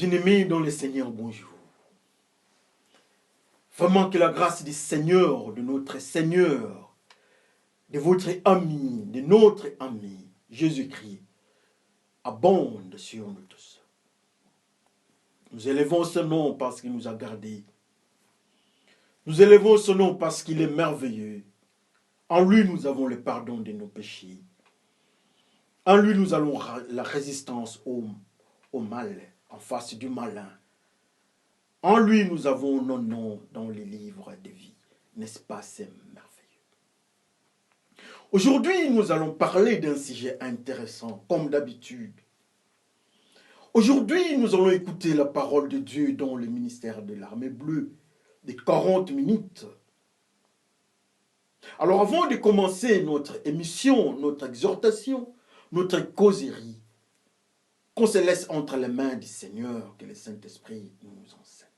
Bien-aimés dans le Seigneur, bonjour. Vraiment que la grâce du Seigneur, de notre Seigneur, de votre ami, de notre ami, Jésus-Christ, abonde sur nous tous. Nous élevons ce nom parce qu'il nous a gardés. Nous élevons ce nom parce qu'il est merveilleux. En lui, nous avons le pardon de nos péchés. En lui, nous avons la résistance au mal, en face du malin. En lui, nous avons nos noms dans les livres de vie. N'est-ce pas, c'est merveilleux. Aujourd'hui, nous allons parler d'un sujet intéressant, comme d'habitude. Aujourd'hui, nous allons écouter la parole de Dieu dans le ministère de l'Armée bleue, de 40 minutes. Alors, avant de commencer notre émission, notre exhortation, notre causerie, qu'on se laisse entre les mains du Seigneur, que le Saint-Esprit nous enseigne.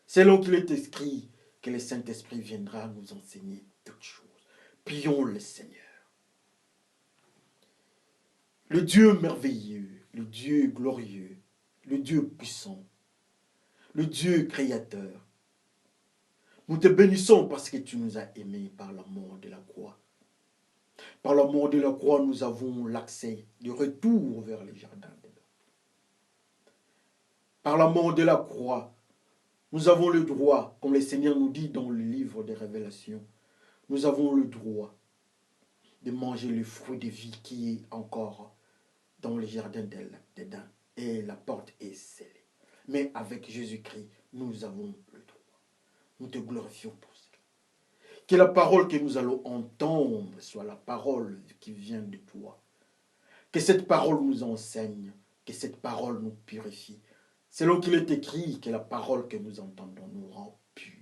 C'est là qu'il est écrit que le Saint-Esprit viendra nous enseigner toutes choses. Prions le Seigneur. Le Dieu merveilleux, le Dieu glorieux, le Dieu puissant, le Dieu créateur. Nous te bénissons parce que tu nous as aimés par l'amour de la croix. Par l'amour de la croix, nous avons l'accès du retour vers les jardins de l'eau. Par l'amour de la croix, nous avons le droit, comme le Seigneur nous dit dans le livre des Révélations, nous avons le droit de manger le fruit de vie qui est encore dans le jardin d'Éden. Et la porte est scellée. Mais avec Jésus-Christ, nous avons le droit. Nous te glorifions pour cela. Que la parole que nous allons entendre soit la parole qui vient de toi. Que cette parole nous enseigne, que cette parole nous purifie. Selon qu'il est écrit que la parole que nous entendons nous rend purs.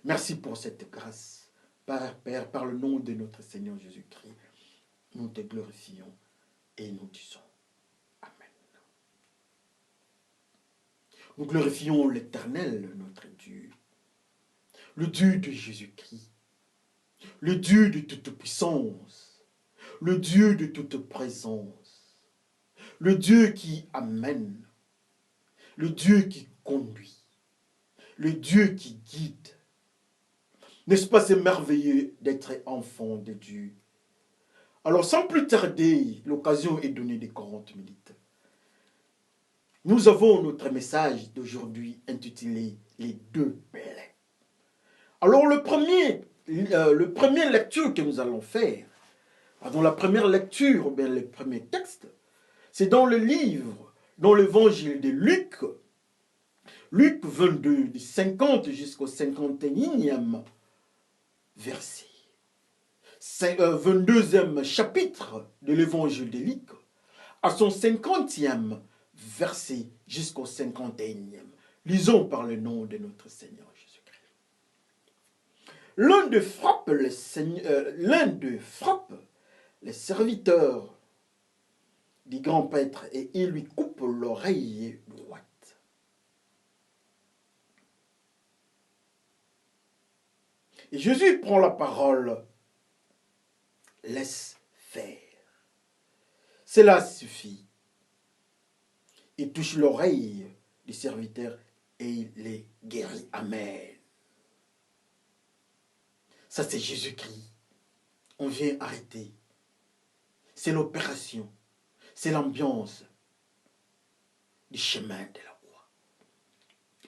Merci pour cette grâce. Père, par le nom de notre Seigneur Jésus-Christ, nous te glorifions et nous disons Amen. Nous glorifions l'Éternel, notre Dieu, le Dieu de Jésus-Christ, le Dieu de toute puissance, le Dieu de toute présence, le Dieu qui amène, le Dieu qui conduit, le Dieu qui guide. N'est-ce pas, c'est merveilleux d'être enfant de Dieu? Alors, sans plus tarder, l'occasion est donnée de 40 minutes. Nous avons notre message d'aujourd'hui intitulé « Les deux pèlerins ». Alors, le premier lecture que nous allons faire, dans la première lecture, bien, le premier texte, c'est dans le livre, dans l'évangile de Luc, Luc 22, du 50 jusqu'au 51e verset. 22e chapitre de l'évangile de Luc, à son 50e verset jusqu'au 51e. Lisons par le nom de notre Seigneur Jésus-Christ. L'un d'eux frappe les serviteurs du grand prêtre et il lui coupe l'oreille droite. Et Jésus prend la parole. Laisse faire. Cela suffit. Il touche l'oreille du serviteur et il les guérit. Amen. Ça, c'est Jésus-Christ. On vient arrêter. C'est l'opération. C'est l'ambiance du chemin de la croix.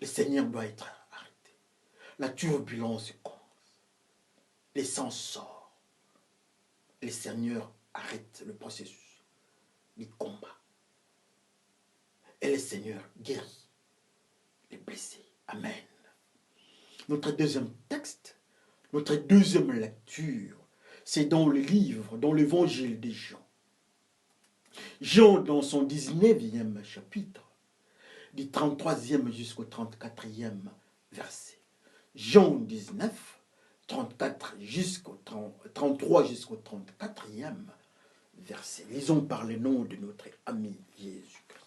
Le Seigneur doit être arrêté. La turbulence commence. Le sang sort. Le Seigneur arrête le processus du combat. Et le Seigneur guérit les blessés. Amen. Notre deuxième texte, notre deuxième lecture, c'est dans le livre, dans l'évangile de Jean. Jean, dans son 19e chapitre, du 33e jusqu'au 34e verset. Jean 19, 33 jusqu'au 34e verset. Lisons par le nom de notre ami Jésus-Christ.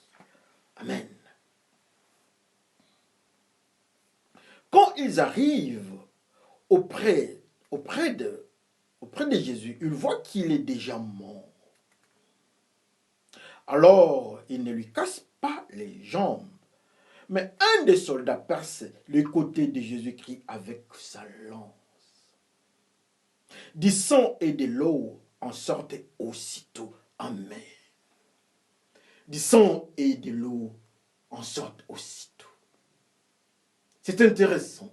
Amen. Quand ils arrivent auprès de Jésus, ils voient qu'il est déjà mort. Alors, ils ne lui cassent pas les jambes, Mais un des soldats perce le côté de Jésus-Christ avec sa lance. Du sang et de l'eau en sortaient aussitôt. Amen. Du sang et de l'eau en sortent aussitôt. C'est intéressant.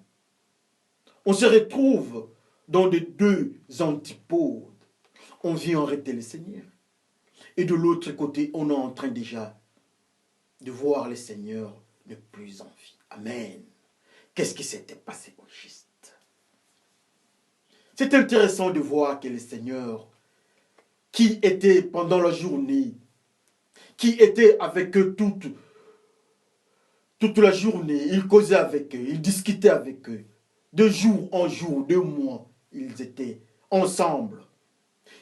On se retrouve dans les deux antipodes. On vient arrêter le Seigneur. Et de l'autre côté, on est en train déjà de voir le Seigneur ne plus en vie. Amen. Qu'est-ce qui s'était passé au juste? C'est intéressant de voir que le Seigneur, qui était pendant la journée, qui était avec eux toute la journée, il causait avec eux, il discutait avec eux. De jour en jour, 2 mois, ils étaient ensemble.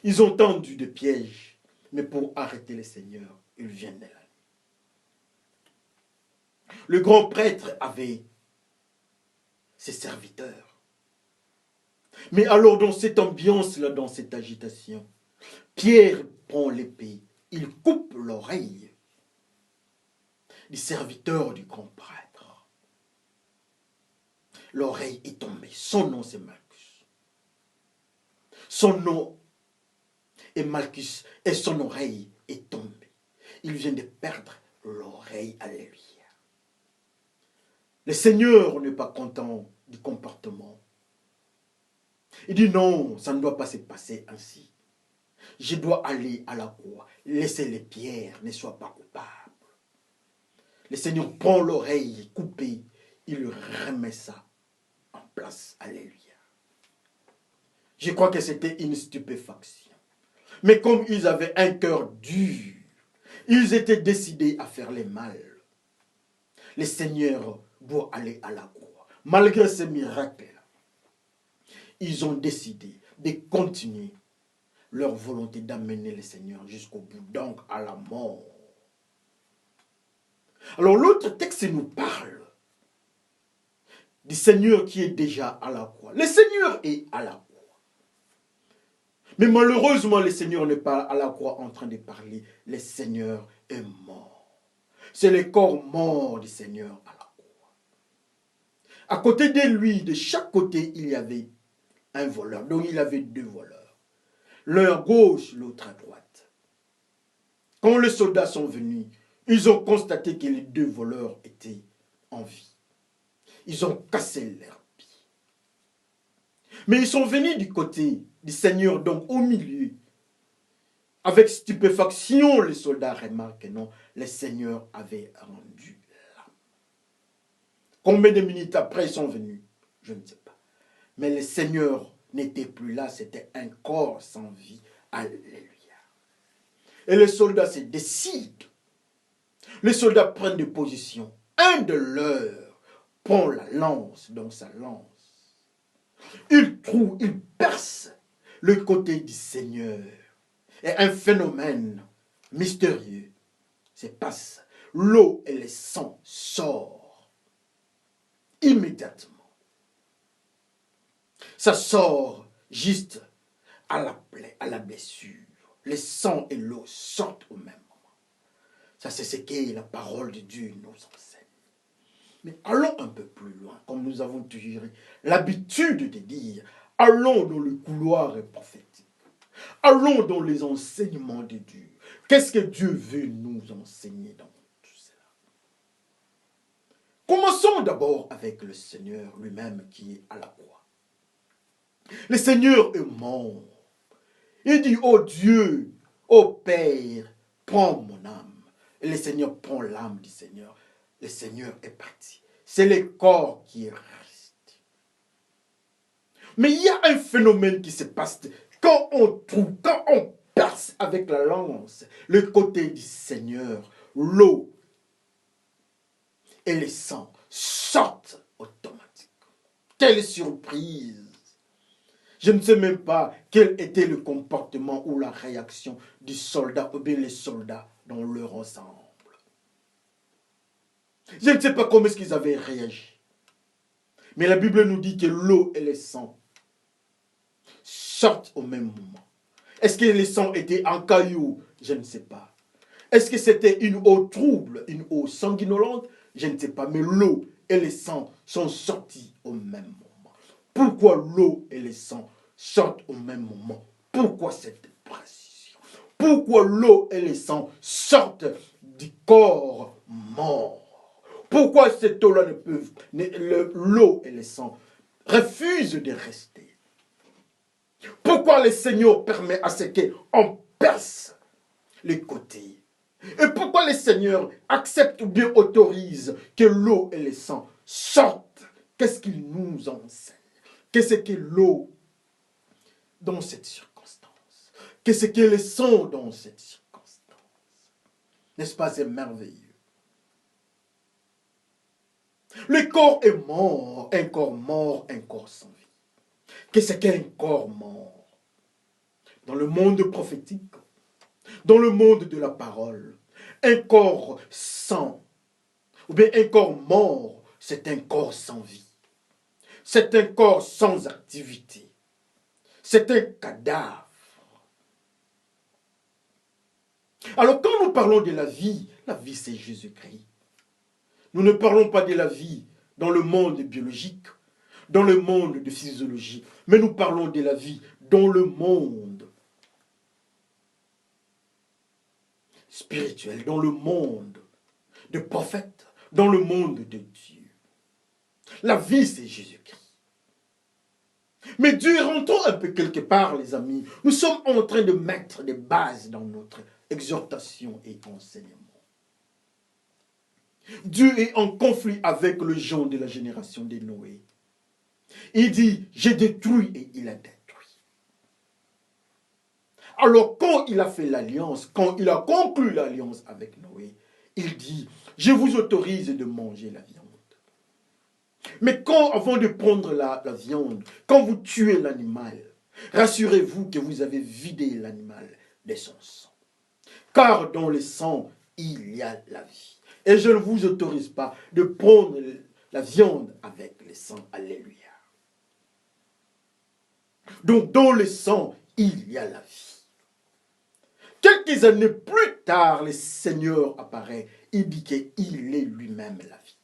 Ils ont tendu des pièges, mais pour arrêter le Seigneur, ils viennent de là. Le grand prêtre avait ses serviteurs. Mais alors dans cette ambiance-là, dans cette agitation, Pierre prend l'épée, il coupe l'oreille du serviteur du grand prêtre. L'oreille est tombée. Son nom c'est Malchus. Son nom est Malchus et son oreille est tombée. Il vient de perdre l'oreille. Alléluia. Le Seigneur n'est pas content du comportement. Il dit non, ça ne doit pas se passer ainsi. Je dois aller à la croix. Laissez les pierres, ne soient pas coupables. Le Seigneur prend l'oreille coupée, il remet ça en place. Alléluia. Je crois que c'était une stupéfaction. Mais comme ils avaient un cœur dur, ils étaient décidés à faire le mal. Le Seigneur doit aller à la croix. Malgré ce miracle, ils ont décidé de continuer leur volonté d'amener le Seigneur jusqu'au bout, donc à la mort. Alors l'autre texte nous parle du Seigneur qui est déjà à la croix. Le Seigneur est à la croix. Mais malheureusement, le Seigneur n'est pas à la croix en train de parler. Le Seigneur est mort. C'est le corps mort du Seigneur à la croix. À côté de lui, de chaque côté, il y avait un voleur. Donc il avait 2 voleurs. L'un à gauche, l'autre à droite. Quand les soldats sont venus, ils ont constaté que les 2 voleurs étaient en vie. Ils ont cassé leurs pieds. Mais ils sont venus du côté du Seigneur, donc au milieu. Avec stupéfaction, les soldats remarquent que non, le Seigneur avait rendu l'âme. Combien de minutes après ils sont venus? Je ne sais pas. Mais le Seigneur n'était plus là, c'était un corps sans vie. Alléluia. Et les soldats se décident. Les soldats prennent des positions. Un de leurs prend la lance, donc sa lance. Il trouve, il perce le côté du Seigneur. Et un phénomène mystérieux se passe. L'eau et le sang sortent immédiatement. Ça sort juste à la plaie, à la blessure. Le sang et l'eau sortent au même moment. Ça, c'est ce que la parole de Dieu nous enseigne. Mais allons un peu plus loin, comme nous avons toujours l'habitude de dire, allons dans le couloir prophétique. Allons dans les enseignements de Dieu. Qu'est-ce que Dieu veut nous enseigner dans tout cela? Commençons d'abord avec le Seigneur lui-même qui est à la croix. Le Seigneur est mort. Il dit, oh Dieu, oh Père, prends mon âme. Et le Seigneur prend l'âme du Seigneur. Le Seigneur est parti. C'est le corps qui reste. Mais il y a un phénomène qui se passe. Quand on trouve, quand on perce avec la lance le côté du Seigneur, l'eau et le sang sortent automatiquement. Quelle surprise! Je ne sais même pas quel était le comportement ou la réaction du soldat ou bien les soldats dans leur ensemble. Je ne sais pas comment est-ce qu'ils avaient réagi. Mais la Bible nous dit que l'eau et le sang sortent au même moment. Est-ce que le sang était en caillou? Je ne sais pas. Est-ce que c'était une eau trouble, une eau sanguinolente? Je ne sais pas, mais l'eau et le sang sont sortis au même moment. Pourquoi l'eau et le sang sortent au même moment? Pourquoi cette précision? Pourquoi l'eau et le sang sortent du corps mort? Pourquoi cette eau-là ne peuvent, l'eau et le sang refusent de rester? Pourquoi le Seigneur permet à ce qu'on perce les côtés? Et pourquoi le Seigneur accepte ou bien autorise que l'eau et le sang sortent? Qu'est-ce qu'il nous enseigne? Qu'est-ce que l'eau dans cette circonstance? Qu'est-ce que le sang dans cette circonstance? N'est-ce pas, c'est merveilleux? Le corps est mort, un corps mort, un corps sans vie. Qu'est-ce qu'un corps mort? Dans le monde prophétique, dans le monde de la parole, un corps sans, ou bien un corps mort, c'est un corps sans vie. C'est un corps sans activité. C'est un cadavre. Alors quand nous parlons de la vie c'est Jésus-Christ. Nous ne parlons pas de la vie dans le monde biologique, dans le monde de physiologie, mais nous parlons de la vie dans le monde spirituel, dans le monde de prophètes, dans le monde de Dieu. La vie, c'est Jésus-Christ. Mais Dieu, rentrons un peu quelque part, les amis. Nous sommes en train de mettre des bases dans notre exhortation et enseignement. Dieu est en conflit avec le genre de la génération de Noé. Il dit, j'ai détruit et il a détruit. Alors quand il a fait l'alliance, quand il a conclu l'alliance avec Noé, il dit, je vous autorise de manger la viande. Mais quand, avant de prendre la viande, quand vous tuez l'animal, rassurez-vous que vous avez vidé l'animal de son sang. Car dans le sang, il y a la vie. Et je ne vous autorise pas de prendre la viande avec le sang. Alléluia. Donc dans le sang, il y a la vie. Quelques années plus tard, le Seigneur apparaît. Il dit qu'il est lui-même la vie.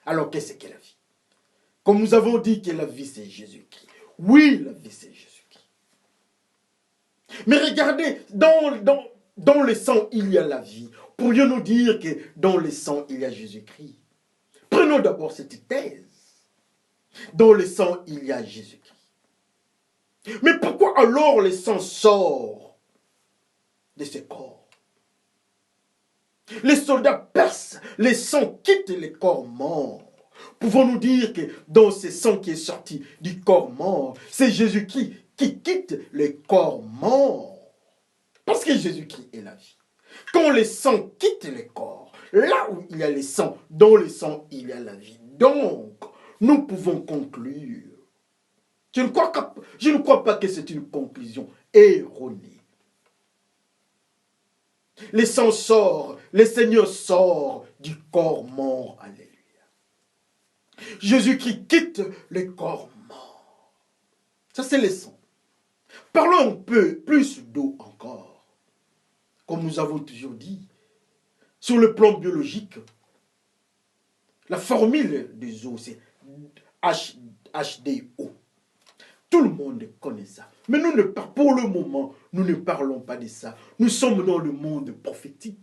Alors qu'est-ce que la vie? Comme nous avons dit que la vie c'est Jésus-Christ. Oui, la vie c'est Jésus-Christ. Mais regardez, dans le sang, il y a la vie. Pourrions-nous dire que dans le sang, il y a Jésus-Christ? Prenons d'abord cette thèse. Dans le sang, il y a Jésus-Christ. Mais pourquoi alors le sang sort de ce corps? Les soldats percent, le sang quitte les corps morts. Pouvons-nous dire que dans ce sang qui est sorti du corps mort, c'est Jésus-Christ qui quitte le corps mort? Parce que Jésus-Christ est la vie. Quand le sang quitte le corps, là où il y a le sang, dans le sang, il y a la vie. Donc, nous pouvons conclure. Je ne crois pas que c'est une conclusion erronée. Le sang sort, le Seigneur sort du corps mort. Alléluia. Jésus-Christ quitte le corps mort. Ça, c'est le sang. Parlons un peu plus d'eau encore. Comme nous avons toujours dit, sur le plan biologique, la formule des eaux, c'est H2O. Tout le monde connaît ça. Mais pour le moment, nous ne parlons pas de ça. Nous sommes dans le monde prophétique.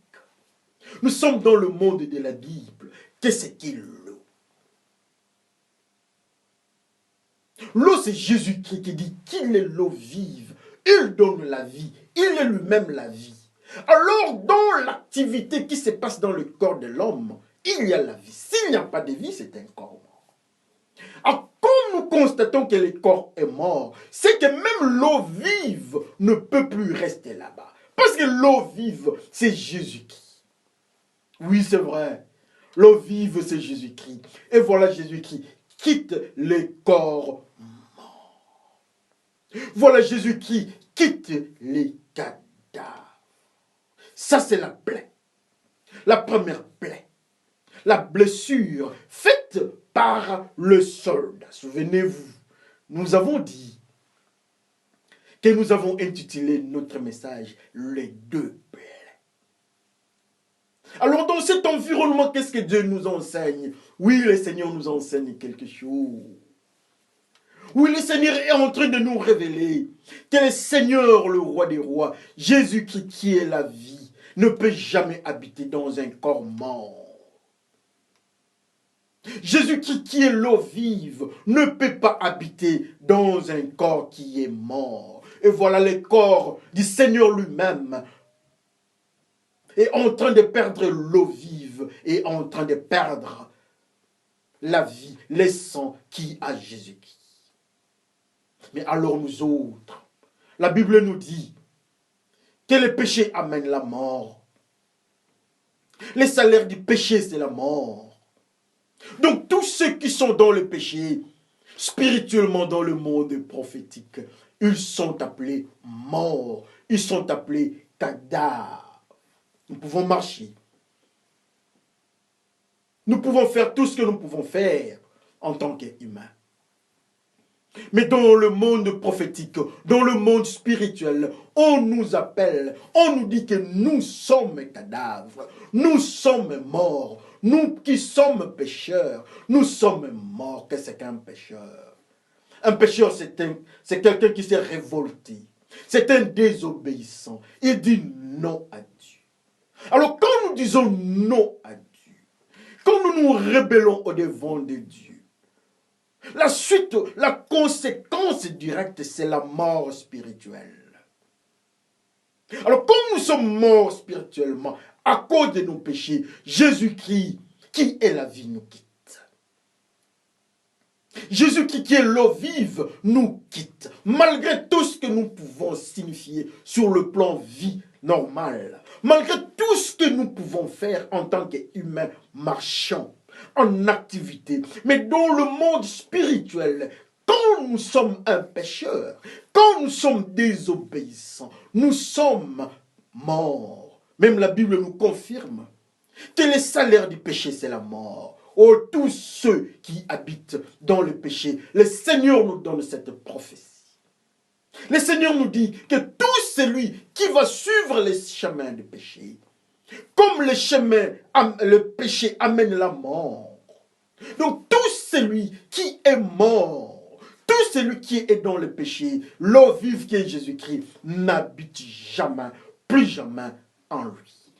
Nous sommes dans le monde de la Bible. Qu'est-ce qu'est l'eau? L'eau, c'est Jésus-Christ qui dit qu'il est l'eau vive. Il donne la vie. Il est lui-même la vie. Alors, dans l'activité qui se passe dans le corps de l'homme, il y a la vie. S'il n'y a pas de vie, c'est un corps mort. Alors, comme nous constatons que le corps est mort, c'est que même l'eau vive ne peut plus rester là-bas. Parce que l'eau vive, c'est Jésus-Christ. Oui, c'est vrai. L'eau vive, c'est Jésus-Christ. Et voilà Jésus-Christ quitte le corps mort. Voilà Jésus-Christ quitte les cadavres. Ça, c'est la plaie. La première plaie. La blessure faite par le soldat. Souvenez-vous, nous avons dit que nous avons intitulé notre message « Les deux plaies ». Alors dans cet environnement, qu'est-ce que Dieu nous enseigne? Oui, le Seigneur nous enseigne quelque chose. Oui, le Seigneur est en train de nous révéler que le Seigneur, le roi des rois, Jésus-Christ qui est la vie, ne peut jamais habiter dans un corps mort. Jésus-Christ qui est l'eau vive ne peut pas habiter dans un corps qui est mort. Et voilà le corps du Seigneur lui-même est en train de perdre l'eau vive et en train de perdre la vie, le sang qui a Jésus-Christ. Mais alors nous autres, la Bible nous dit que le péché amène la mort. Le salaire du péché, c'est la mort. Donc tous ceux qui sont dans le péché, spirituellement dans le monde prophétique, ils sont appelés morts. Ils sont appelés cadavres. Nous pouvons marcher. Nous pouvons faire tout ce que nous pouvons faire en tant qu'humains. Mais dans le monde prophétique, dans le monde spirituel, on nous appelle, on nous dit que nous sommes cadavres, nous sommes morts, nous qui sommes pécheurs, nous sommes morts. Qu'est-ce qu'un pécheur? Un pécheur, c'est quelqu'un qui s'est révolté, c'est un désobéissant. Il dit non à Dieu. Alors quand nous disons non à Dieu, quand nous nous rébellons au devant de Dieu, la suite, la conséquence directe, c'est la mort spirituelle. Alors, comme nous sommes morts spirituellement à cause de nos péchés, Jésus-Christ, qui est la vie, nous quitte. Jésus-Christ, qui est l'eau vive, nous quitte. Malgré tout ce que nous pouvons signifier sur le plan vie normale, malgré tout ce que nous pouvons faire en tant qu'humains marchants, en activité, mais dans le monde spirituel, quand nous sommes un pécheur, quand nous sommes désobéissants, nous sommes morts. Même la Bible nous confirme que le salaire du péché, c'est la mort. Oh, tous ceux qui habitent dans le péché, le Seigneur nous donne cette prophétie. Le Seigneur nous dit que tout celui qui va suivre les chemins du péché, comme le péché amène la mort. Donc tout celui qui est mort, tout celui qui est dans le péché, l'eau vive qui est Jésus-Christ, n'habite jamais, plus jamais en lui.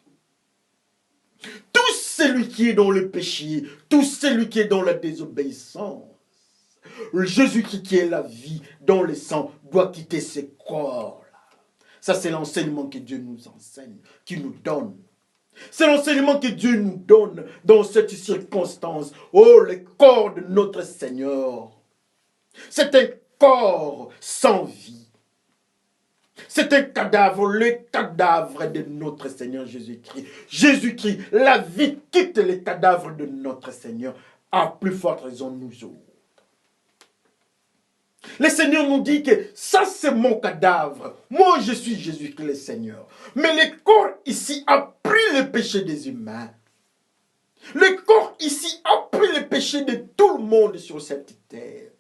Tout celui qui est dans le péché, tout celui qui est dans la désobéissance, Jésus-Christ qui est la vie dans le sang doit quitter ce corps-là. Ça c'est l'enseignement que Dieu nous enseigne, qui nous donne. C'est l'enseignement que Dieu nous donne dans cette circonstance. Oh, le corps de notre Seigneur. C'est un corps sans vie. C'est un cadavre, le cadavre de notre Seigneur Jésus-Christ. Jésus-Christ, la vie quitte le cadavre de notre Seigneur. À plus forte raison, nous autres. Le Seigneur nous dit que ça c'est mon cadavre. Moi je suis Jésus-Christ le Seigneur. Mais le corps ici a pris le péché des humains. Le corps ici a pris le péché de tout le monde sur cette terre.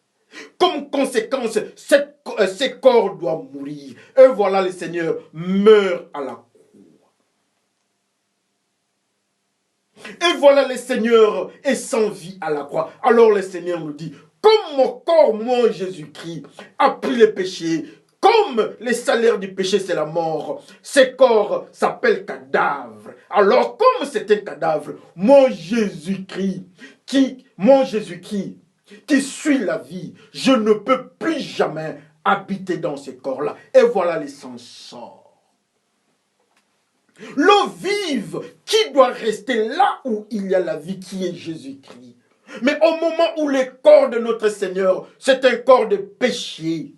Comme conséquence, ce corps doit mourir. Et voilà le Seigneur meurt à la croix. Et voilà le Seigneur est sans vie à la croix. Alors le Seigneur nous dit, comme mon corps, moi Jésus-Christ, a pris le péché, comme le salaire du péché c'est la mort, ce corps s'appelle cadavre. Alors comme c'est un cadavre, mon Jésus-Christ, qui suis la vie, je ne peux plus jamais habiter dans ce corps-là. Et voilà les sens sort. L'eau vive qui doit rester là où il y a la vie qui est Jésus-Christ. Mais au moment où le corps de notre Seigneur, c'est un corps de péché.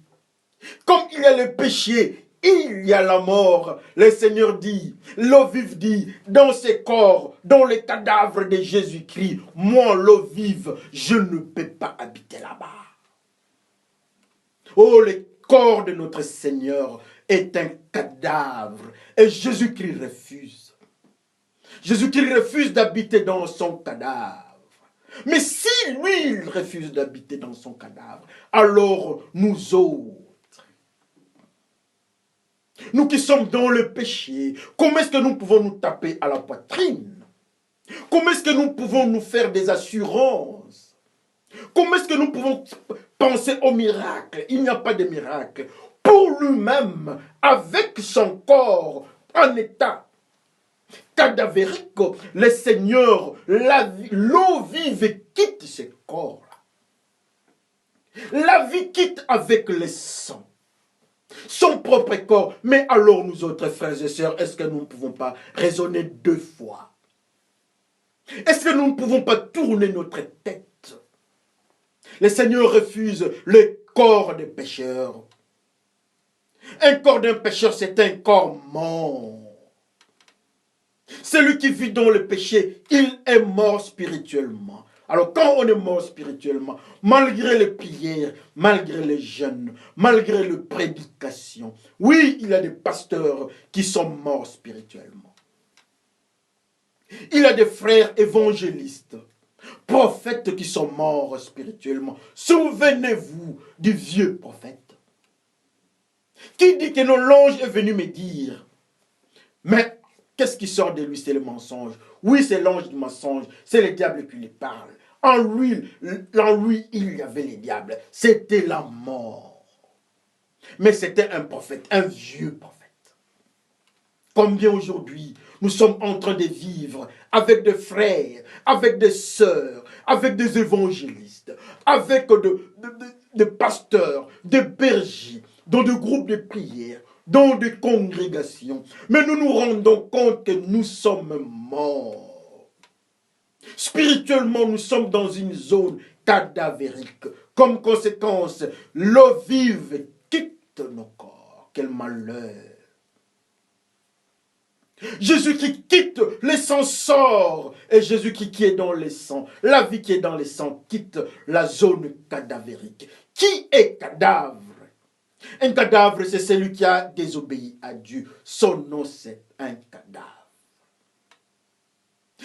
Comme il y a le péché, il y a la mort. Le Seigneur dit, l'eau vive dit, dans ces corps, dans les cadavres de Jésus-Christ, moi, l'eau vive, je ne peux pas habiter là-bas. Oh, le corps de notre Seigneur est un cadavre. Et Jésus-Christ refuse. Jésus-Christ refuse d'habiter dans son cadavre. Mais si lui, il refuse d'habiter dans son cadavre, alors nous autres, nous qui sommes dans le péché, comment est-ce que nous pouvons nous taper à la poitrine Comment est-ce que nous pouvons nous faire des assurances? Comment est-ce que nous pouvons penser au miracle? Il n'y a pas de miracle. Pour lui-même, avec son corps en état cadavérique, le Seigneur, l'eau vive quitte ce corps. La vie quitte avec le sang. Son propre corps. Mais alors nous autres frères et sœurs, est-ce que nous ne pouvons pas raisonner deux fois? Est-ce que nous ne pouvons pas tourner notre tête? Le Seigneur refuse le corps des pécheurs. Un corps d'un pécheur, c'est un corps mort. Celui qui vit dans le péché, il est mort spirituellement. Alors quand on est mort spirituellement, malgré les prières, malgré les jeûnes, malgré les prédications, oui, il y a des pasteurs qui sont morts spirituellement. Il y a des frères évangélistes, prophètes qui sont morts spirituellement. Souvenez-vous du vieux prophète qui dit que non, l'ange est venu me dire, mais qu'est-ce qui sort de lui? C'est le mensonge. Oui, c'est l'ange du mensonge. C'est le diable qui lui parle. En lui, il y avait les diables. C'était la mort. Mais c'était un prophète, un vieux prophète. Combien aujourd'hui, nous sommes en train de vivre avec des frères, avec des sœurs, avec des évangélistes, avec des pasteurs, des bergers, dans des groupes de prière, dans des congrégations. Mais nous nous rendons compte que nous sommes morts. Spirituellement, nous sommes dans une zone cadavérique. Comme conséquence, l'eau vive quitte nos corps. Quel malheur! Jésus-Christ quitte, le sang sort. Et Jésus-Christ qui est dans le sang, la vie qui est dans le sang, quitte la zone cadavérique. Qui est cadavre? Un cadavre, c'est celui qui a désobéi à Dieu. Son nom, c'est un cadavre.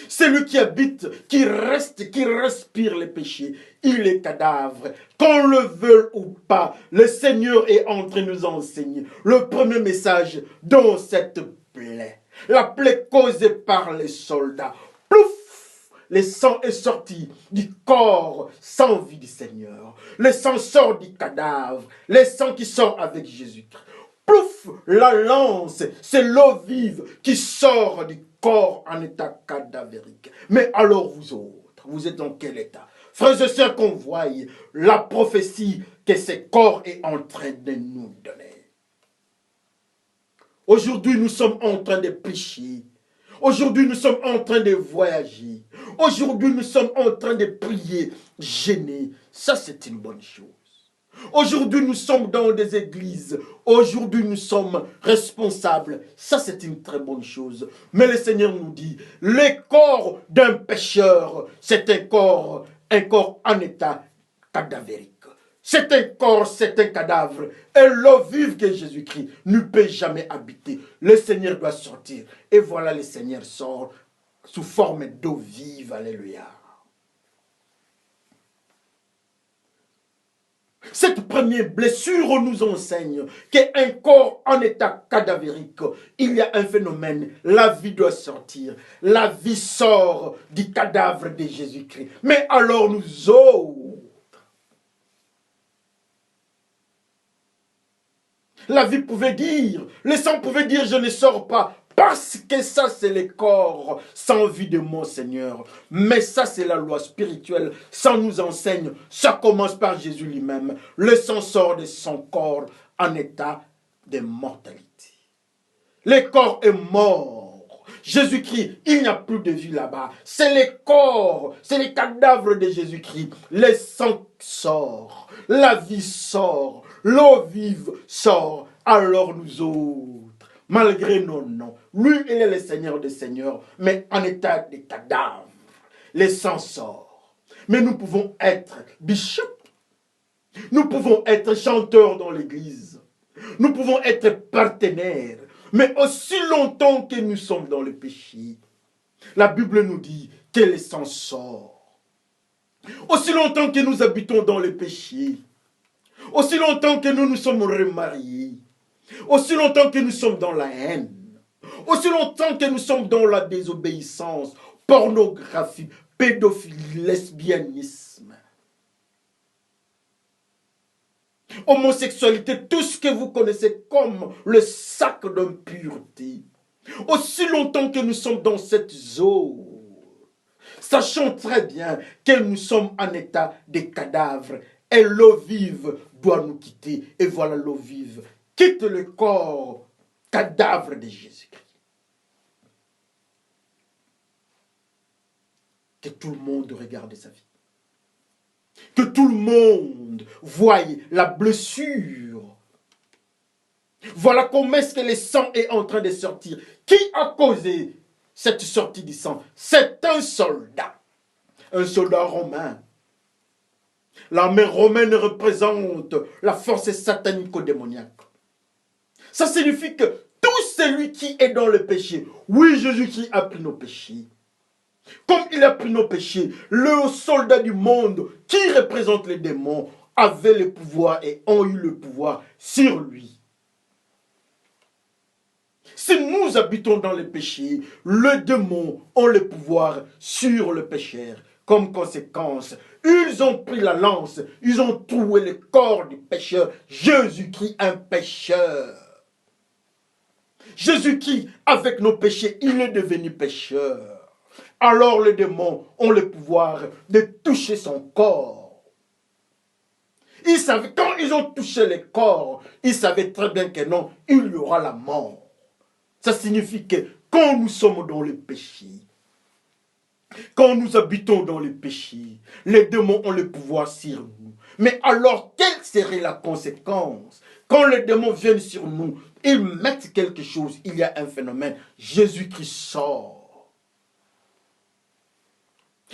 Celui qui habite, qui reste, qui respire les péchés, il est cadavre. Qu'on le veuille ou pas, le Seigneur est en train de nous enseigner le premier message dans cette plaie. La plaie causée par les soldats. Plouf! Le sang est sorti du corps sans vie du Seigneur. Le sang sort du cadavre. Le sang qui sort avec Jésus-Christ. Plouf! La lance, c'est l'eau vive qui sort du corps en état cadavérique. Mais alors vous autres, vous êtes dans quel état? Frères et sœurs, qu'on voie la prophétie que ce corps est en train de nous donner. Aujourd'hui, nous sommes en train de prêcher. Aujourd'hui, nous sommes en train de voyager. Aujourd'hui, nous sommes en train de prier, gêner. Ça, c'est une bonne chose. Aujourd'hui, nous sommes dans des églises. Aujourd'hui, nous sommes responsables. Ça, c'est une très bonne chose. Mais le Seigneur nous dit, le corps d'un pécheur, c'est un corps en état cadavérique. C'est un corps, c'est un cadavre. Et l'eau vive que Jésus-Christ ne peut jamais habiter. Le Seigneur doit sortir. Et voilà, le Seigneur sort sous forme d'eau vive. Alléluia. Cette première blessure nous enseigne qu'un corps en état cadavérique, il y a un phénomène, la vie doit sortir. La vie sort du cadavre de Jésus-Christ. Mais alors nous autres, la vie pouvait dire, le sang pouvait dire je ne sors pas. Parce que ça, c'est le corps sans vie de mon Seigneur. Mais ça, c'est la loi spirituelle. Ça nous enseigne. Ça commence par Jésus lui-même. Le sang sort de son corps en état de mortalité. Le corps est mort. Jésus-Christ, il n'y a plus de vie là-bas. C'est le corps, c'est les cadavres de Jésus-Christ. Le sang sort, la vie sort, l'eau vive sort. Alors nous autres, malgré nos noms, lui, il est le Seigneur des Seigneurs, mais en état de cadavre. Le sang sort. Mais nous pouvons être bishop. Nous pouvons être chanteurs dans l'église. Nous pouvons être partenaires. Mais aussi longtemps que nous sommes dans le péché, la Bible nous dit que le sang sort. Aussi longtemps que nous habitons dans le péché, aussi longtemps que nous nous sommes remariés, aussi longtemps que nous sommes dans la haine, aussi longtemps que nous sommes dans la désobéissance, pornographie, pédophilie, lesbianisme, homosexualité, tout ce que vous connaissez comme le sac d'impureté. Aussi longtemps que nous sommes dans cette zone, sachant très bien que nous sommes en état de cadavre et l'eau vive doit nous quitter. Et voilà l'eau vive quitte le corps cadavre de Jésus-Christ. Que tout le monde regarde sa vie. Que tout le monde voie la blessure. Voilà comment est-ce que le sang est en train de sortir. Qui a causé cette sortie du sang? C'est un soldat romain. L'armée romaine représente la force satanico-démoniaque. Ça signifie que tout celui qui est dans le péché, oui, Jésus-Christ a pris nos péchés. Comme il a pris nos péchés, le soldat du monde qui représente les démons avait le pouvoir et ont eu le pouvoir sur lui. Si nous habitons dans le péché, les démons ont le pouvoir sur le pécheur. Comme conséquence, ils ont pris la lance, ils ont troué le corps du pécheur. Jésus-Christ, un pécheur. Jésus-Christ, avec nos péchés, il est devenu pécheur. Alors les démons ont le pouvoir de toucher son corps. Ils savaient, quand ils ont touché le corps, ils savaient très bien que non, il y aura la mort. Ça signifie que quand nous sommes dans le péché, quand nous habitons dans le péché, les démons ont le pouvoir sur nous. Mais alors, quelle serait la conséquence? Quand les démons viennent sur nous, ils mettent quelque chose, il y a un phénomène. Jésus-Christ sort.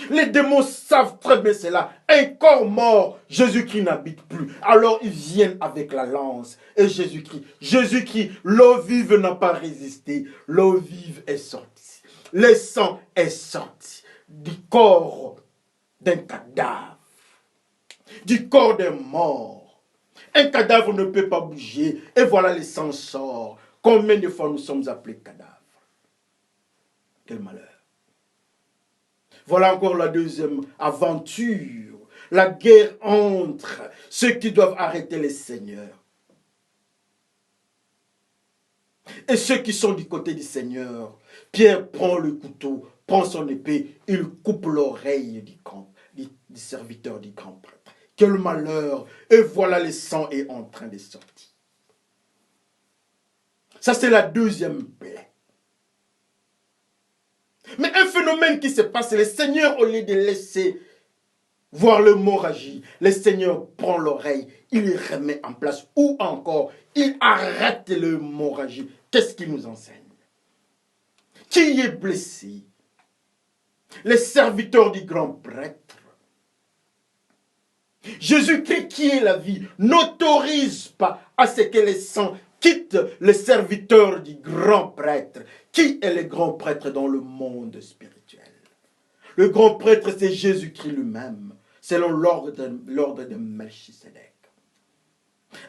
Les démons savent très bien cela. Un corps mort, Jésus-Christ n'habite plus. Alors ils viennent avec la lance. Et Jésus-Christ, l'eau vive n'a pas résisté. L'eau vive est sortie. Le sang est sorti du corps d'un cadavre. Du corps d'un mort. Un cadavre ne peut pas bouger. Et voilà, le sang sort. Combien de fois nous sommes appelés cadavres? Quel malheur. Voilà encore la deuxième aventure. La guerre entre ceux qui doivent arrêter les seigneurs et ceux qui sont du côté du Seigneur. Pierre prend le couteau, prend son épée, il coupe l'oreille du serviteur du grand prêtre. Quel malheur! Et voilà, le sang est en train de sortir. Ça, c'est la deuxième plaie. Mais un phénomène qui se passe, le Seigneur, au lieu de laisser voir le mort agir, le Seigneur prend l'oreille, il le remet en place. Ou encore, il arrête le mort agir. Qu'est-ce qu'il nous enseigne? Qui est blessé? Les serviteurs du grand prêtre. Jésus-Christ, qui est la vie, n'autorise pas à ce que le sang quitte le serviteur du grand prêtre. Qui est le grand prêtre dans le monde spirituel? Le grand prêtre, c'est Jésus-Christ lui-même, selon l'ordre de Melchisédek.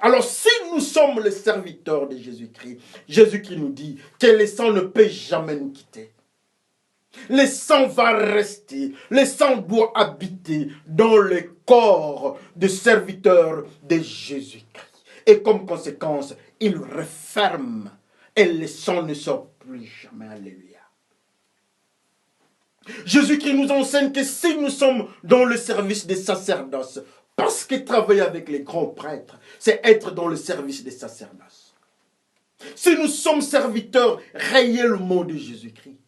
Alors, si nous sommes les serviteurs de Jésus-Christ, Jésus-Christ nous dit que le sang ne peut jamais nous quitter. Le sang va rester, le sang doit habiter dans le corps de serviteurs de Jésus-Christ. Et comme conséquence, il referme et le sang ne sort plus jamais. Alléluia. Jésus-Christ nous enseigne que si nous sommes dans le service des sacerdoces, parce que travailler avec les grands prêtres, c'est être dans le service des sacerdoces. Si nous sommes serviteurs réellement de Jésus-Christ,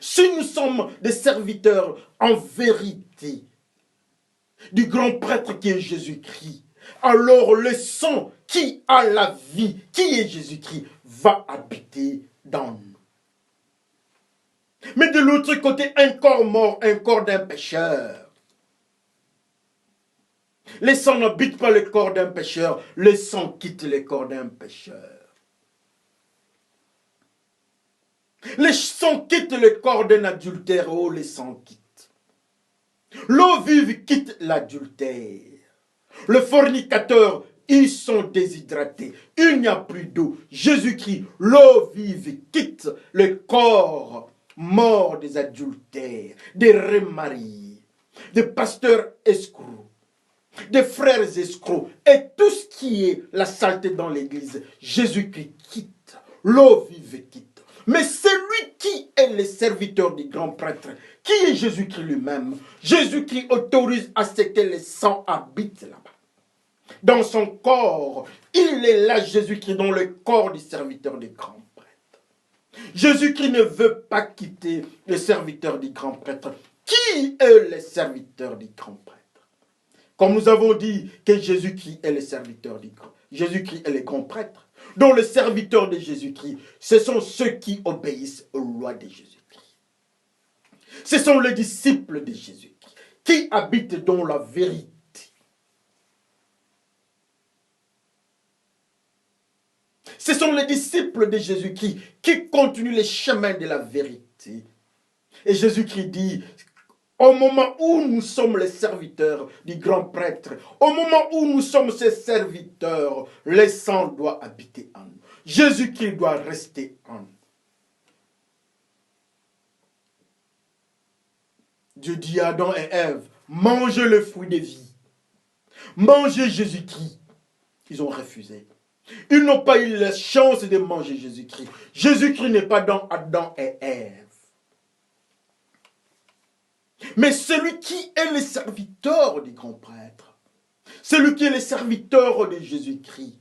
si nous sommes des serviteurs en vérité du grand prêtre qui est Jésus-Christ, alors le sang qui a la vie, qui est Jésus-Christ, va habiter dans nous. Mais de l'autre côté, un corps mort, un corps d'un pécheur. Le sang n'habite pas le corps d'un pécheur, le sang quitte le corps d'un pécheur. Le sang quitte le corps d'un adultère, oh, le sang quitte. L'eau vive quitte l'adultère. Le fornicateur, ils sont déshydratés. Il n'y a plus d'eau. Jésus-Christ, l'eau vive quitte le corps mort des adultères, des remariés, des pasteurs escrocs, des frères escrocs et tout ce qui est la saleté dans l'église. Jésus-Christ quitte, l'eau vive quitte. Mais celui qui est le serviteur du grand prêtre, qui est Jésus-Christ lui-même, Jésus-Christ autorise à ce que le sang habite là-bas. Dans son corps, il est là, Jésus-Christ, dans le corps du serviteur du grand prêtre. Jésus-Christ ne veut pas quitter le serviteur du grand prêtre. Qui est le serviteur du grand prêtre? Comme nous avons dit que Jésus-Christ est le serviteur du grand. Jésus-Christ est le grand prêtre. Donc le serviteur de Jésus-Christ, ce sont ceux qui obéissent aux lois de Jésus-Christ. Ce sont les disciples de Jésus-Christ qui habitent dans la vérité. Ce sont les disciples de Jésus-Christ qui continuent les chemins de la vérité. Et Jésus-Christ dit, au moment où nous sommes les serviteurs du grand prêtre, au moment où nous sommes ses serviteurs, le sang doit habiter en nous. Jésus-Christ doit rester en nous. Dieu dit à Adam et Ève, mangez le fruit de vie. Mangez Jésus-Christ. Ils ont refusé. Ils n'ont pas eu la chance de manger Jésus-Christ. Jésus-Christ n'est pas dans Adam et Ève. Mais celui qui est le serviteur du grand prêtre, celui qui est le serviteur de Jésus-Christ,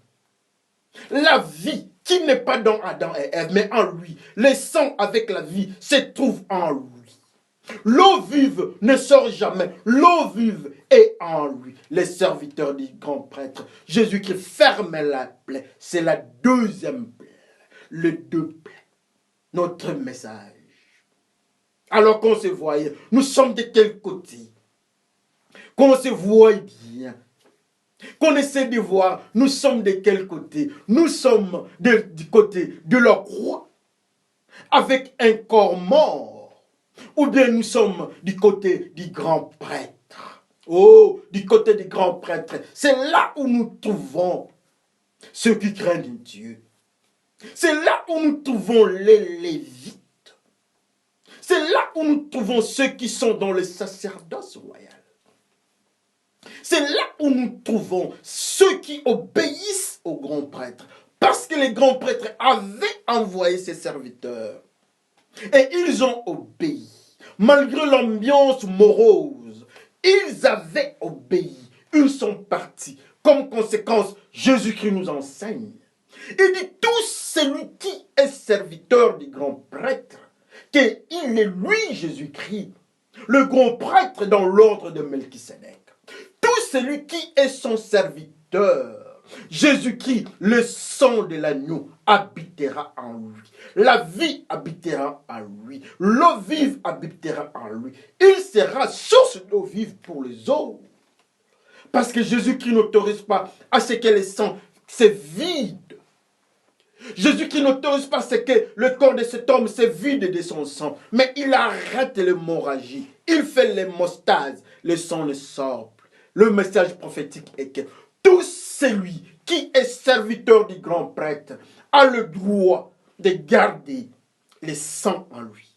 la vie qui n'est pas dans Adam et Ève, mais en lui, le sang avec la vie se trouve en lui. L'eau vive ne sort jamais. L'eau vive est en lui. Les serviteurs du grand prêtre. Jésus qui ferme la plaie. C'est la deuxième plaie. Le deux plaies. Notre message. Alors qu'on se voyait, nous sommes de quel côté? Qu'on se voit bien. Qu'on essaie de voir, nous sommes de quel côté? Nous sommes du côté de la croix. Avec un corps mort. Ou bien nous sommes du côté du grand prêtre. Oh, du côté du grand prêtre. C'est là où nous trouvons ceux qui craignent Dieu. C'est là où nous trouvons les Lévites. C'est là où nous trouvons ceux qui sont dans le sacerdoce royal. C'est là où nous trouvons ceux qui obéissent au grand prêtre. Parce que les grands prêtres avaient envoyé ses serviteurs. Et ils ont obéi. Malgré l'ambiance morose, ils avaient obéi. Ils sont partis. Comme conséquence, Jésus-Christ nous enseigne. Il dit, tout celui qui est serviteur du grand prêtre, qu'il est lui, Jésus-Christ, le grand prêtre dans l'ordre de Melchisédek. Tout celui qui est son serviteur, Jésus-Christ, le sang de l'agneau, habitera en lui. La vie habitera en lui. L'eau vive habitera en lui. Il sera source d'eau vive pour les autres. Parce que Jésus-Christ n'autorise pas à ce que le sang se vide. Jésus-Christ n'autorise pas à ce que le corps de cet homme se vide de son sang. Mais il arrête l'hémorragie. Il fait l'hémostase. Le sang ne sort plus. Le message prophétique est que tout celui qui est serviteur du grand prêtre a le droit de garder le sang en lui.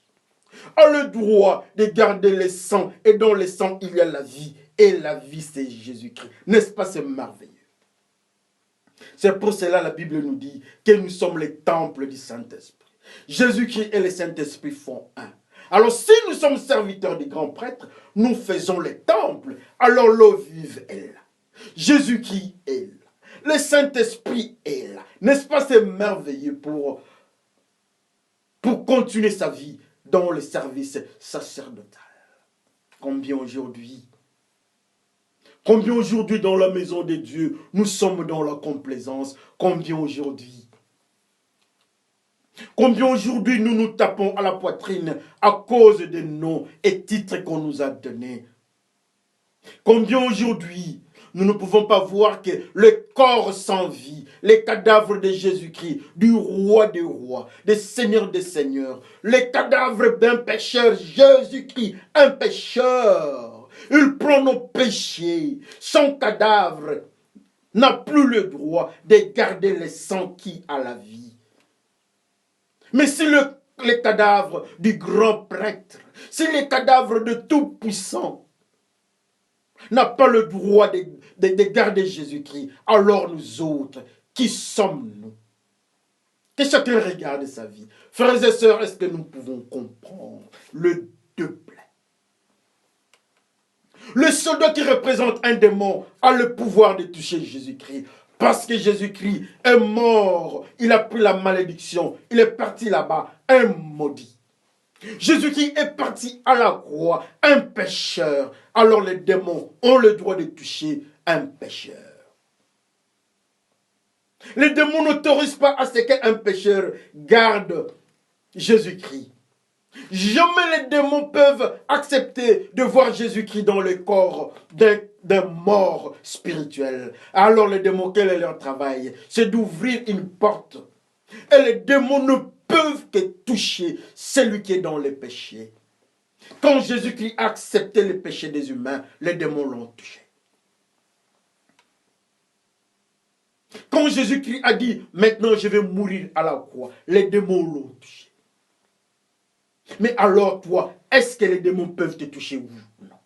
A le droit de garder le sang. Et dans le sang, il y a la vie. Et la vie, c'est Jésus-Christ. N'est-ce pas, c'est merveilleux? C'est pour cela la Bible nous dit que nous sommes les temples du Saint-Esprit. Jésus-Christ et le Saint-Esprit font un. Alors si nous sommes serviteurs du grand prêtre, nous faisons les temples. Alors l'eau vive est là. Jésus-Christ est là. Le Saint-Esprit est là. N'est-ce pas, c'est merveilleux pour continuer sa vie dans le service sacerdotal. Combien aujourd'hui dans la maison de Dieu, nous sommes dans la complaisance. Combien aujourd'hui nous nous tapons à la poitrine à cause des noms et titres qu'on nous a donnés. Combien aujourd'hui nous ne pouvons pas voir que le corps sans vie, les cadavres de Jésus-Christ, du roi des rois, des seigneurs des seigneurs, les cadavres d'un pécheur, Jésus-Christ, un pécheur, il prend nos péchés, son cadavre n'a plus le droit de garder le sang qui a la vie. Mais si le les cadavres du grand prêtre, si les cadavres de tout-puissant n'a pas le droit de garder Jésus-Christ, alors nous autres, qui sommes-nous? Que chacun regarde sa vie. Frères et sœurs, est-ce que nous pouvons comprendre le double? Le soldat qui représente un démon a le pouvoir de toucher Jésus-Christ. Parce que Jésus-Christ est mort, il a pris la malédiction, il est parti là-bas, un maudit. Jésus-Christ est parti à la croix, un pécheur. Alors les démons ont le droit de toucher un pécheur. Les démons n'autorisent pas à ce qu'un pécheur garde Jésus-Christ. Jamais les démons peuvent accepter de voir Jésus-Christ dans le corps d'un mort spirituel. Alors les démons, quel est leur travail? C'est d'ouvrir une porte. Et les démons ne peuvent que toucher celui qui est dans le péché. Quand Jésus-Christ a accepté le péché des humains, les démons l'ont touché. Quand Jésus-Christ a dit, maintenant je vais mourir à la croix, les démons l'ont touché. Mais alors toi, est-ce que les démons peuvent te toucher? Oui ou non?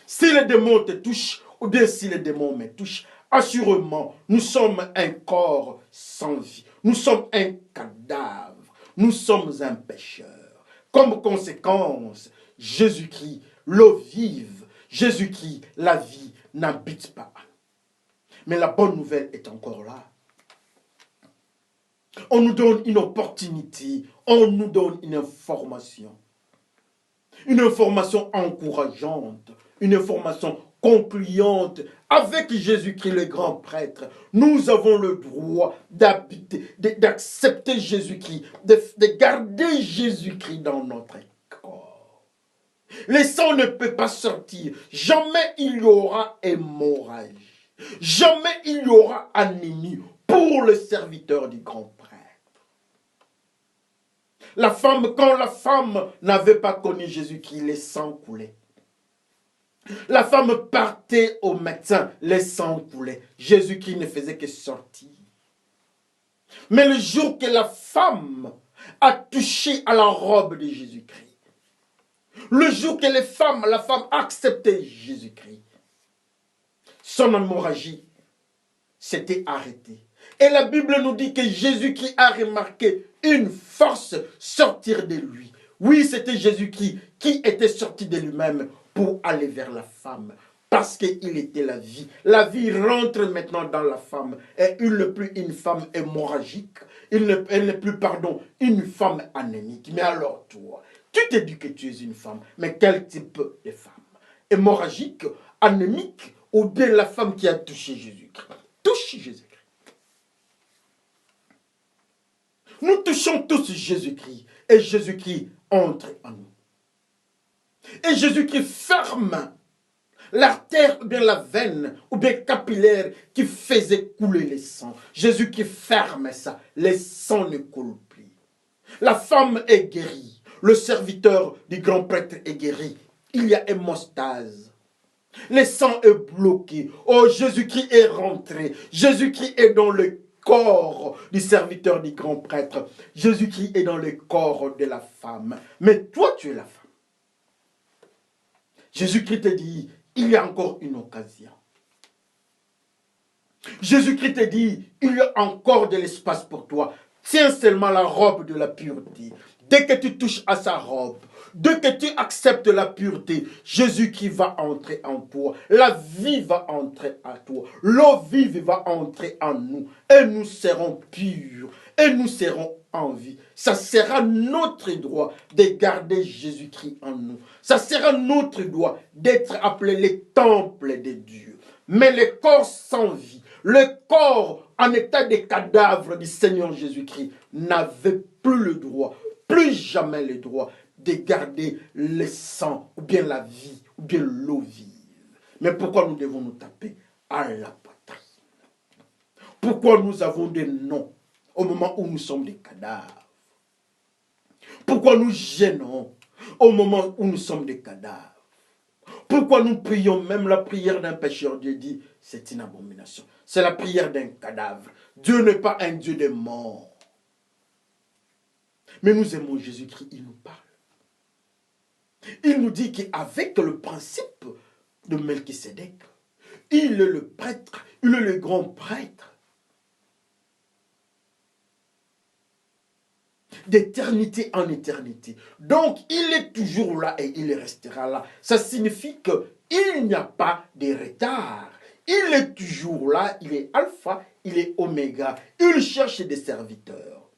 Si les démons te touchent, ou bien si les démons me touchent, assurément, nous sommes un corps sans vie. Nous sommes un cadavre. Nous sommes un pécheur. Comme conséquence, Jésus-Christ, l'eau vive, Jésus-Christ, la vie, n'habite pas. Mais la bonne nouvelle est encore là. On nous donne une opportunité, on nous donne une information encourageante, une information concluante. Avec Jésus-Christ, le grand prêtre, nous avons le droit d'habiter, d'accepter Jésus-Christ, de garder Jésus-Christ dans notre corps. Le sang ne peut pas sortir. Jamais il y aura hémorragie. Jamais il y aura anémie pour le serviteur du grand prêtre. Quand la femme n'avait pas connu Jésus-Christ, les sangs coulaient. La femme partait au médecin, les sangs coulaient. Jésus-Christ ne faisait que sortir. Mais le jour que la femme a touché à la robe de Jésus-Christ, le jour que la femme a accepté Jésus-Christ, son hémorragie s'était arrêtée. Et la Bible nous dit que Jésus-Christ a remarqué une force sortir de lui. Oui, c'était Jésus-Christ qui était sorti de lui-même pour aller vers la femme. Parce qu'il était la vie. La vie rentre maintenant dans la femme. Et il n'est plus une femme hémorragique. Elle n'est plus, une femme anémique. Mais alors toi, tu te dis que tu es une femme. Mais quel type de femme? Hémorragique, anémique, ou bien la femme qui a touché Jésus-Christ? Touche Jésus-Christ. Nous touchons tous Jésus-Christ et Jésus-Christ entre en nous. Et Jésus-Christ ferme l'artère ou bien la veine ou bien capillaire qui faisait couler le sang. Jésus-Christ ferme ça. Le sang ne coule plus. La femme est guérie. Le serviteur du grand prêtre est guéri. Il y a hémostase. Le sang est bloqué. Oh, Jésus-Christ est rentré. Jésus-Christ est dans le corps du serviteur du grand prêtre. Jésus-Christ est dans le corps de la femme. Mais toi, tu es la femme. Jésus-Christ te dit, il y a encore une occasion. Jésus-Christ te dit, il y a encore de l'espace pour toi. Tiens seulement la robe de la pureté. Dès que tu touches à sa robe, dès que tu acceptes la pureté, Jésus-Christ va entrer en toi. La vie va entrer en toi. L'eau vive va entrer en nous. Et nous serons purs. Et nous serons en vie. Ça sera notre droit de garder Jésus-Christ en nous. Ça sera notre droit d'être appelés les temples de Dieu. Mais le corps sans vie, le corps en état de cadavre du Seigneur Jésus-Christ n'avait plus le droit, plus jamais le droit de garder le sang, ou bien la vie, ou bien l'eau vive. Mais pourquoi nous devons nous taper à la poitrine? Pourquoi nous avons des noms au moment où nous sommes des cadavres? Pourquoi nous gênons au moment où nous sommes des cadavres? Pourquoi nous prions même la prière d'un pécheur? Dieu dit, c'est une abomination. C'est la prière d'un cadavre. Dieu n'est pas un Dieu des morts. Mais nous aimons Jésus-Christ, il nous parle. Il nous dit qu'avec le principe de Melchisédek, il est le prêtre, il est le grand prêtre d'éternité en éternité. Donc, il est toujours là et il restera là. Ça signifie qu'il n'y a pas de retard. Il est toujours là, il est alpha, il est oméga. Il cherche des serviteurs.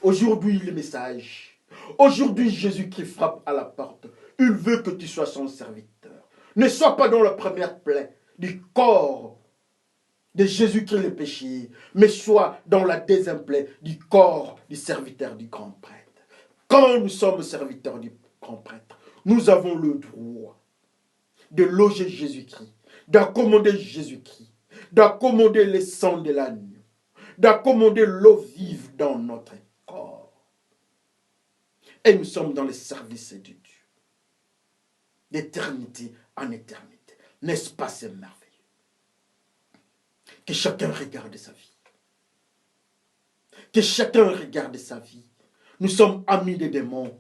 Aujourd'hui, le message. Aujourd'hui, Jésus-Christ frappe à la porte. Il veut que tu sois son serviteur. Ne sois pas dans la première plaie du corps de Jésus-Christ le péché, mais sois dans la deuxième plaie du corps du serviteur du grand prêtre. Quand nous sommes serviteurs du grand prêtre, nous avons le droit de loger Jésus-Christ, d'accommoder Jésus-Christ, d'accommoder le sang de l'agneau, d'accommoder l'eau vive dans notre corps. Et nous sommes dans le service de Dieu, d'éternité en éternité. N'est-ce pas, c'est merveilleux? Que chacun regarde sa vie. Que chacun regarde sa vie. Nous sommes amis des démons.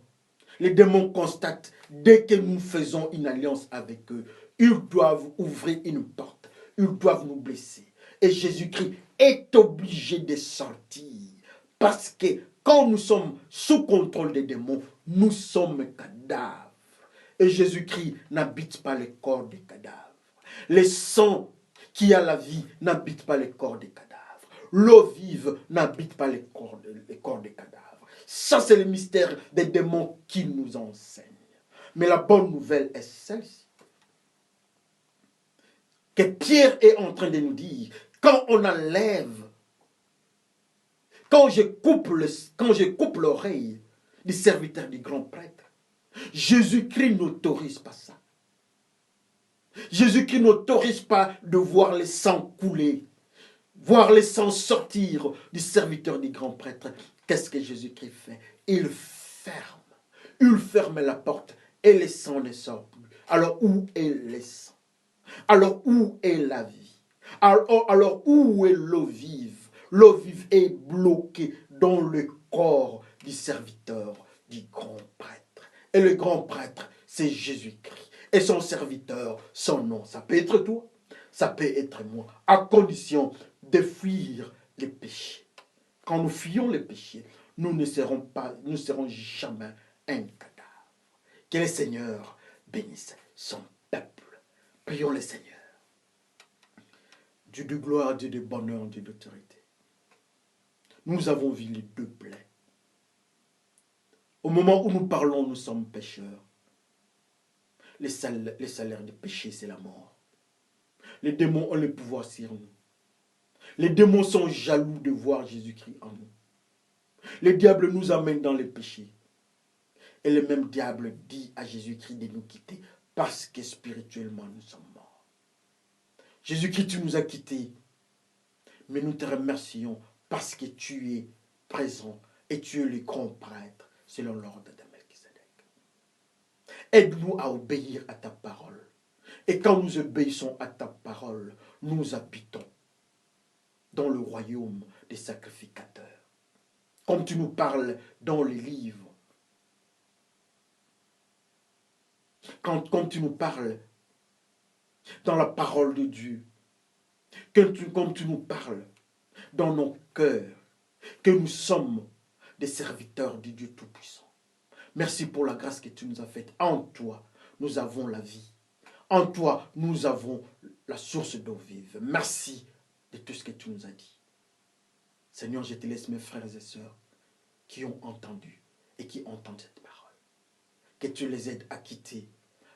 Les démons constatent, dès que nous faisons une alliance avec eux, ils doivent ouvrir une porte. Ils doivent nous blesser. Et Jésus-Christ est obligé de sortir. Parce que quand nous sommes sous contrôle des démons, nous sommes cadavres. Et Jésus-Christ n'habite pas le corps des cadavres. Le sang qui a la vie n'habite pas le corps des cadavres. L'eau vive n'habite pas le corps des cadavres. Ça, c'est le mystère des démons qui nous enseignent. Mais la bonne nouvelle est celle-ci. Que Pierre est en train de nous dire, quand on enlève, quand je coupe l'oreille du serviteur du grand prêtre, Jésus-Christ n'autorise pas ça. Jésus-Christ n'autorise pas de voir le sang couler, voir le sang sortir du serviteur du grand prêtre. Qu'est-ce que Jésus-Christ fait? Il ferme la porte et le sang ne sort plus. Alors où est le sang? Alors où est la vie? Alors où est l'eau vive? L'eau vive est bloquée dans le corps du serviteur du grand prêtre. Et le grand prêtre, c'est Jésus-Christ. Et son serviteur, son nom, ça peut être toi, ça peut être moi, à condition de fuir les péchés. Quand nous fuyons les péchés, nous ne serons jamais un cadavre. Que le Seigneur bénisse son peuple. Prions le Seigneur. Dieu de gloire, Dieu de bonheur, Dieu d'autorité. Nous avons vu les deux plaies. Au moment où nous parlons, nous sommes pécheurs. Le salaire du péché, c'est la mort. Les démons ont le pouvoir sur nous. Les démons sont jaloux de voir Jésus-Christ en nous. Le diable nous amène dans le péché. Et le même diable dit à Jésus-Christ de nous quitter parce que spirituellement nous sommes morts. Jésus-Christ, tu nous as quittés. Mais nous te remercions parce que tu es présent et tu es le grand prêtre selon l'ordre de Melchisédek. Aide-nous à obéir à ta parole. Et quand nous obéissons à ta parole, nous habitons dans le royaume des sacrificateurs. Comme tu nous parles dans les livres, quand tu nous parles dans la parole de Dieu, comme tu nous parles dans nos cœurs, que nous sommes des serviteurs du Dieu Tout-Puissant. Merci pour la grâce que tu nous as faite. En toi, nous avons la vie. En toi, nous avons la source d'eau vive. Merci de tout ce que tu nous as dit. Seigneur, je te laisse mes frères et sœurs qui ont entendu et qui entendent cette parole. Que tu les aides à quitter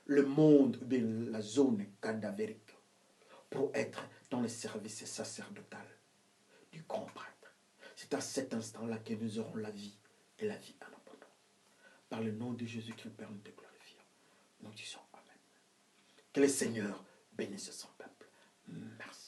le monde de la zone cadavérique pour être dans le service sacerdotal du grand prêtre. C'est à cet instant-là que nous aurons la vie et la vie en abondance. Par le nom de Jésus-Christ, Père, nous te glorifions. Nous disons Amen. Que le Seigneur bénisse son peuple. Merci.